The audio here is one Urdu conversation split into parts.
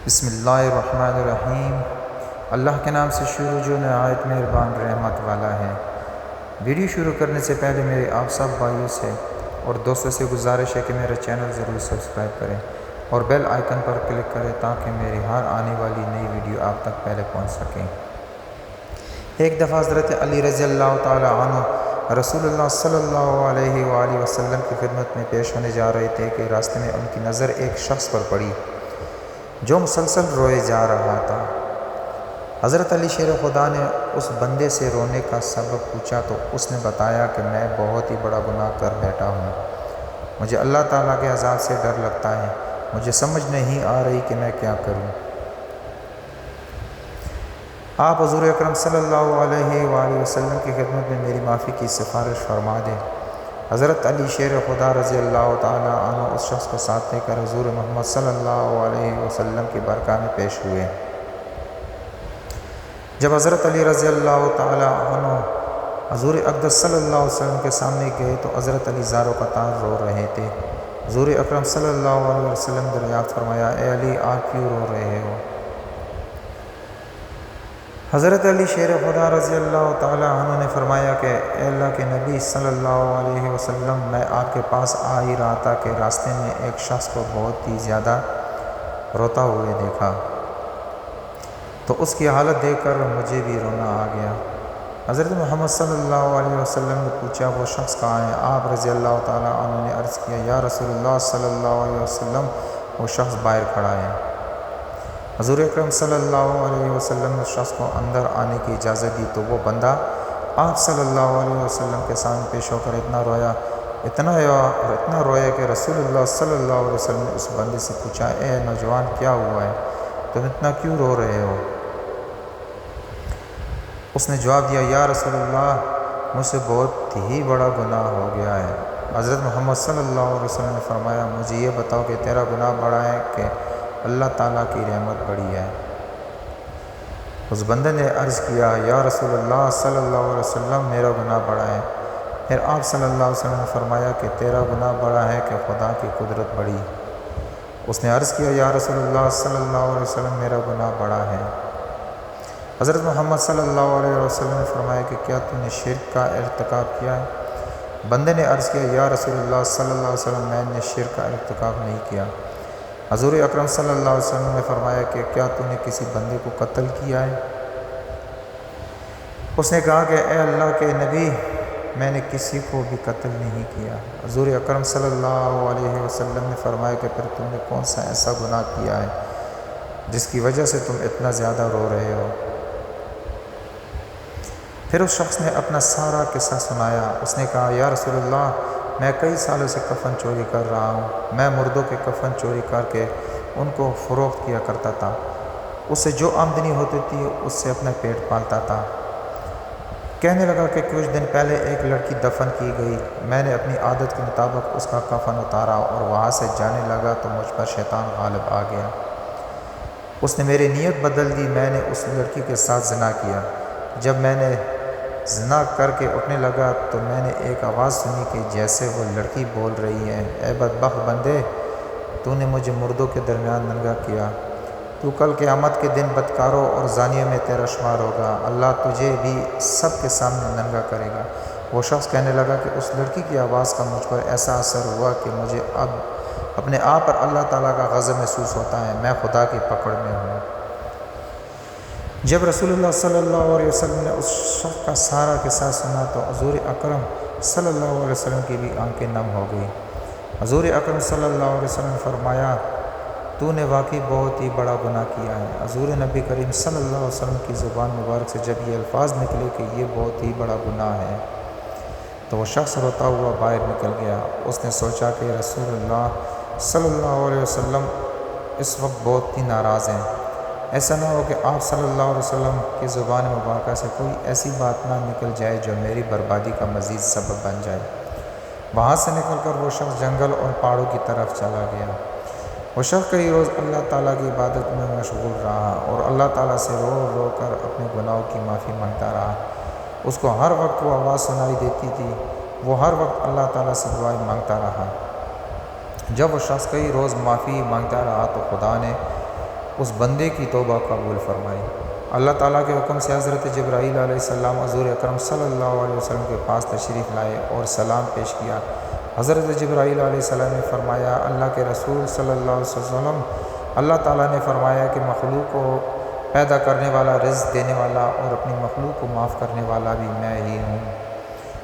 بسم اللہ الرحمن الرحیم۔ اللہ کے نام سے شروع جو نہایت مہربان رحمت والا ہے۔ ویڈیو شروع کرنے سے پہلے میرے آپ سب بھائیوں سے اور دوستوں سے گزارش ہے کہ میرا چینل ضرور سبسکرائب کریں اور بیل آئیکن پر کلک کریں تاکہ میری ہر آنے والی نئی ویڈیو آپ تک پہلے پہنچ سکیں۔ ایک دفعہ حضرت علی رضی اللہ تعالی عنہ رسول اللہ صلی اللہ علیہ وآلہ وسلم کی خدمت میں پیش ہونے جا رہے تھے کہ راستے میں ان کی نظر ایک شخص پر پڑی جو مسلسل روئے جا رہا تھا۔ حضرت علی شیر خدا نے اس بندے سے رونے کا سبب پوچھا تو اس نے بتایا کہ میں بہت ہی بڑا گناہ کر بیٹھا ہوں، مجھے اللہ تعالیٰ کے عذاب سے ڈر لگتا ہے، مجھے سمجھ نہیں آ رہی کہ میں کیا کروں۔ آپ حضور اکرم صلی اللہ علیہ وآلہ وسلم کی خدمت میں میری معافی کی سفارش فرما دیں۔ حضرت علی شیر خدا رضی اللہ تعالیٰ عنہ اس شخص کو ساتھ لے کر حضور محمد صلی اللہ علیہ وسلم کی بارگاہ میں پیش ہوئے۔ جب حضرت علی رضی اللہ تعالیٰ عنہ حضور اقدس صلی اللہ علیہ وسلم کے سامنے گئے تو حضرت علی زار و قطار رو رہے تھے۔ حضور اکرم صلی اللہ علیہ وسلم نے دریافت فرمایا، اے علی آپ کیوں رو رہے ہو؟ حضرت علی شیر خدا رضی اللہ تعالیٰ عنہ نے فرمایا کہ اے اللہ کے نبی صلی اللہ علیہ وسلم، میں آپ کے پاس آ ہی رہا تھا کہ راستے میں ایک شخص کو بہت ہی زیادہ روتا ہوئے دیکھا تو اس کی حالت دیکھ کر مجھے بھی رونا آ گیا۔ حضرت محمد صلی اللہ علیہ وسلم نے پوچھا وہ شخص کہاں ہے؟ آپ رضی اللہ تعالیٰ عنہ نے عرض کیا، یا رسول اللہ صلی اللہ علیہ وسلم، وہ شخص باہر کھڑا ہے۔ حضور اکرم صلی اللہ علیہ وسلم نے اس شخص کو اندر آنے کی اجازت دی تو وہ بندہ آپ صلی اللہ علیہ وسلم کے سامنے پیش ہو کر اتنا رویا کہ رسول اللہ صلی اللہ علیہ وسلم نے اس بندے سے پوچھا، اے نوجوان کیا ہوا ہے، تم اتنا کیوں رو رہے ہو؟ اس نے جواب دیا، یا رسول اللہ، مجھ سے بہت ہی بڑا گناہ ہو گیا ہے۔ حضرت محمد صلی اللہ علیہ وسلم نے فرمایا، مجھے یہ بتاؤ کہ تیرا گناہ بڑا ہے کہ اللہ تعالیٰ کی رحمت بڑی ہے؟ اس بندے نے عرض کیا، یا رسول اللہ صلی اللہ علیہ وسلم، میرا گناہ بڑا ہے۔ پھر آپ صلی اللہ علیہ وسلم نے فرمایا کہ تیرا گناہ بڑا ہے کہ خدا کی قدرت بڑی؟ اس نے عرض کیا، یا رسول اللہ صلی اللہ علیہ وسلم، میرا گناہ بڑا ہے۔ حضرت محمد صلی اللہ علیہ وسلم نے فرمایا کہ کیا تو نے شرک کا ارتکاب کیا ہے؟ بندے نے عرض کیا، یا رسول اللہ صلی اللہ علیہ وسلم، میں نے شرک کا ارتکاب نہیں کیا۔ حضور اکرم صلی اللہ علیہ وسلم نے فرمایا کہ کیا تو نے کسی بندے کو قتل کیا ہے؟ اس نے کہا کہ اے اللہ کے نبی، میں نے کسی کو بھی قتل نہیں کیا۔ حضور اکرم صلی اللہ علیہ وسلم نے فرمایا کہ پھر تم نے کون سا ایسا گناہ کیا ہے جس کی وجہ سے تم اتنا زیادہ رو رہے ہو؟ پھر اس شخص نے اپنا سارا قصہ سنایا۔ اس نے کہا، یا رسول اللہ، میں کئی سالوں سے کفن چوری کر رہا ہوں۔ میں مردوں کے کفن چوری کر کے ان کو فروخت کیا کرتا تھا، اس سے جو آمدنی ہوتی تھی اس سے اپنا پیٹ پالتا تھا۔ کہنے لگا کہ کچھ دن پہلے ایک لڑکی دفن کی گئی، میں نے اپنی عادت کے مطابق اس کا کفن اتارا اور وہاں سے جانے لگا تو مجھ پر شیطان غالب آ گیا۔ اس نے میری نیت بدل دی، میں نے اس لڑکی کے ساتھ زنا کیا۔ جب میں نے زنا کر کے اٹھنے لگا تو میں نے ایک آواز سنی کہ جیسے وہ لڑکی بول رہی ہے، اے بدبخت بندے، تو نے مجھے مردوں کے درمیان ننگا کیا، تو کل قیامت کے دن بدکاروں اور زانیوں میں تیرا شمار ہوگا، اللہ تجھے بھی سب کے سامنے ننگا کرے گا۔ وہ شخص کہنے لگا کہ اس لڑکی کی آواز کا مجھ پر ایسا اثر ہوا کہ مجھے اب اپنے آپ پر اللہ تعالیٰ کا غضب محسوس ہوتا ہے، میں خدا کی پکڑ میں ہوں۔ جب رسول اللہ صلی اللہ علیہ وسلم نے اس شخص کا سارا قصہ سنا تو حضور اکرم صلی اللہ علیہ وسلم کی بھی آنکھیں نم ہو گئی۔ حضور اکرم صلی اللہ علیہ وسلم نے فرمایا، تو نے واقعی بہت ہی بڑا گناہ کیا ہے۔ حضور نبی کریم صلی اللہ علیہ وسلم کی زبان مبارک سے جب یہ الفاظ نکلے کہ یہ بہت ہی بڑا گناہ ہے تو وہ شخص روتا ہوا باہر نکل گیا۔ اس نے سوچا کہ رسول اللہ صلی اللہ علیہ وسلم اس وقت بہت ہی ناراض ہیں، ایسا نہ ہو کہ آپ صلی اللہ علیہ وسلم کی زبان مبارکہ سے کوئی ایسی بات نہ نکل جائے جو میری بربادی کا مزید سبب بن جائے۔ وہاں سے نکل کر وہ شخص جنگل اور پہاڑوں کی طرف چلا گیا۔ وہ شخص کئی روز اللہ تعالیٰ کی عبادت میں مشغول رہا اور اللہ تعالیٰ سے رو رو کر اپنے گناہوں کی معافی مانگتا رہا۔ اس کو ہر وقت وہ آواز سنائی دیتی تھی، وہ ہر وقت اللہ تعالیٰ سے دعائیں مانگتا رہا۔ جب وہ شخص کئی روز معافی مانگتا رہا تو خدا نے اس بندے کی توبہ قبول فرمائی۔ اللہ تعالیٰ کے حکم سے حضرت جبرائیل علیہ السلام حضور اکرم صلی اللہ علیہ وسلم کے پاس تشریف لائے اور سلام پیش کیا۔ حضرت جبرائیل علیہ السلام نے فرمایا، اللہ کے رسول صلی اللہ علیہ وسلم، اللہ تعالیٰ نے فرمایا کہ مخلوق کو پیدا کرنے والا، رزق دینے والا اور اپنی مخلوق کو معاف کرنے والا بھی میں ہی ہوں۔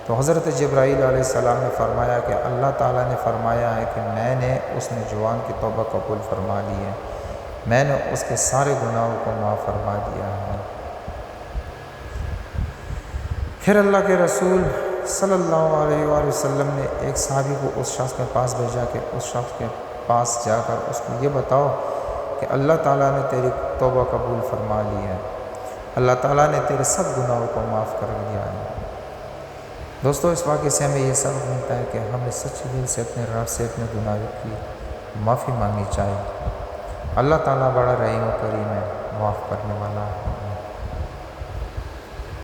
تو حضرت جبرائیل علیہ السلام نے فرمایا کہ اللہ تعالیٰ نے فرمایا ہے کہ میں نے اس نوجوان کی توبہ قبول فرما لی ہے، میں نے اس کے سارے گناہوں کو معاف فرما دیا ہے۔ پھر اللہ کے رسول صلی اللہ علیہ وآلہ وسلم نے ایک صحابی کو اس شخص کے پاس بھیجا کہ اس شخص کے پاس جا کر اس کو یہ بتاؤ کہ اللہ تعالیٰ نے تیری توبہ قبول فرما لی ہے، اللہ تعالیٰ نے تیرے سب گناہوں کو معاف کر دیا ہے۔ دوستو، اس واقعے سے ہمیں یہ سبق ملتا ہے کہ ہمیں سچے دل سے اپنے رب سے اپنے گناہوں کی معافی مانگنی چاہیے۔ اللہ تعالیٰ بڑا رحیم و کریم ہے، معاف کرنے والا ہے۔